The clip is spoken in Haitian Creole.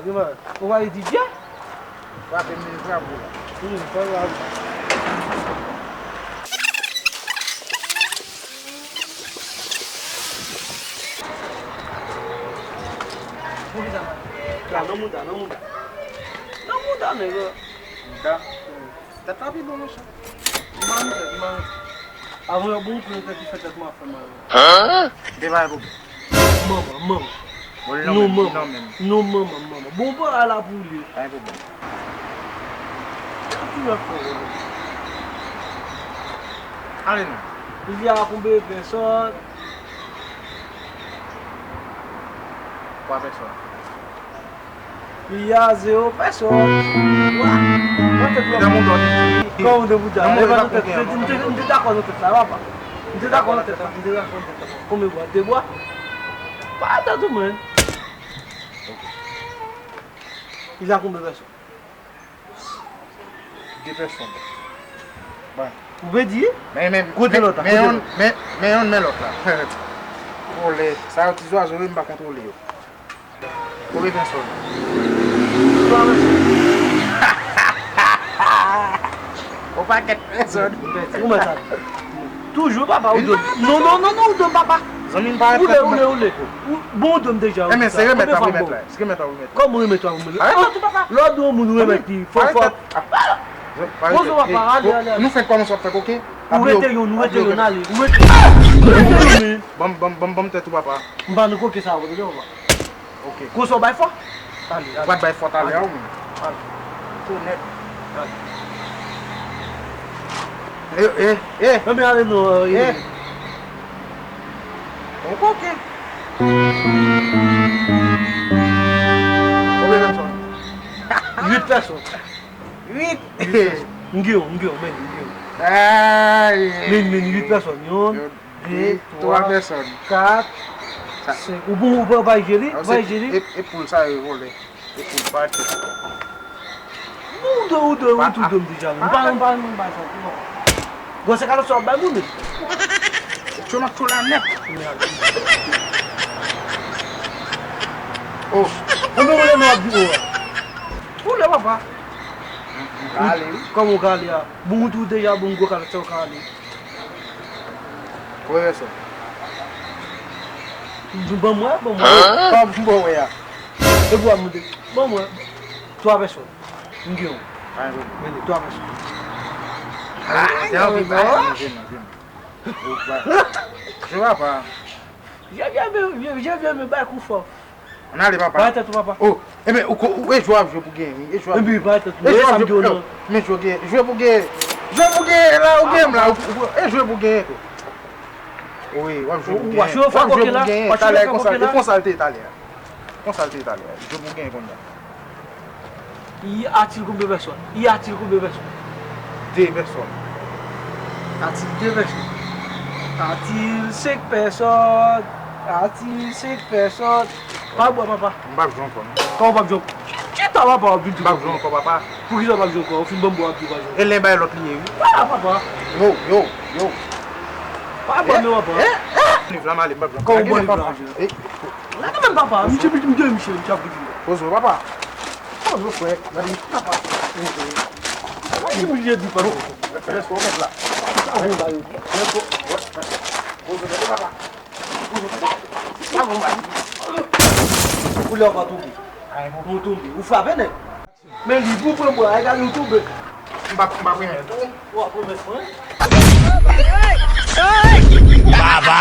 Gimana? Kau ada dia? Berapa minit berapa? Kalau Não muda, nego. Mudah. Tetapi bonus. Gimana? Aku yang bungkus tadi fazes uma fama. Dia vai bu. Mama. No, mama. Bom para lá puli. Vai bu. Tu vai fazer. Alin. Dia aku bebe só. Qual pessoa? Dia zero pessoa. Quanto tu Não mudou. Kau udah mudar. Não mudou. Não dá conta tu tá apa? Não dá conta tu. Como eu vou? Deboa. Pada tu man. Dia aku bebe só. De pessoa. Vai. Vous pouvez dire? Mais on met l'autre là. Olé, ça tu dois jouer pas contrôler. Combien de personnes? Au paquet de personnes. Comment ça? Toujours papa ou deux? Non, deux papa. Zamine pas. Oulé. Bon dom déjà. Mais c'est remettre à remettre là. C'est remettre à remettre. Comment remettre à remettre? Ah, tu papa. L'autre on nous remettre. Faut. Nous faisons comment ça fait OK? Nous mettons aller. Bam tête papa. Bah nous quoi que ça va dire OK. Quoi ça va faire? Va by fort aller. Eh. Mais allez nous. OK. Combien de personnes? 8 personnes. 8. Ngio. Aïe. Mais 8 personnes. 1, 2, 3 personnes. 4, 5. Ou bon, vai gérer. Et pour ça, il vole. Et pour partir. Ou deux déjà. Não vai. Você quer só vai muito. Tu m'as tout la net. Oh, como eu não abro. Pula papa. Ali. Como galia. Muito déjà bungo cara seu cali. Foi isso. Vamos. Como bom é. Eu vou mudar. Vamos. Tu abre só. Ngio. Vai. Vem, tu abre só. Já vi. Je vois pas. Já viens me battre com fort. On a les papa. Vai tu papa. Oh, mais où est joueur pour gagner? Et joueur. Mais vai tu. Mais jouer pour gagner. Là au game là. Et jouer pour gagner. Oui, ouais, je joue. Ouais, je fais quoi là? Consalter italien. Jouer pour gagner combien? Il a-t-il combien de personnes? Deux personnes. A-t-il 5 personnes? Pas bon papa. Pas besoin quoi. Quand on va jouer. Qui t'a pas pour jouer? Pas besoin quoi papa. Pour qui ça va jouer quoi? On fait bon boire pour jouer. Et les bails l'autre lié. Ah papa. Yo. Pas bon non papa. Ni vraiment les pas besoin. Quand on boit papa. Là quand même papa, Michel, tu as pris. Pose papa. Oh frère, papa. Je me dis pas. Laisse pour mettre là. Oulé va tomber. Vous tombez. Vous frappez né? Mais lui vous pour moi, regarde vous tomber. Mbak. Baba.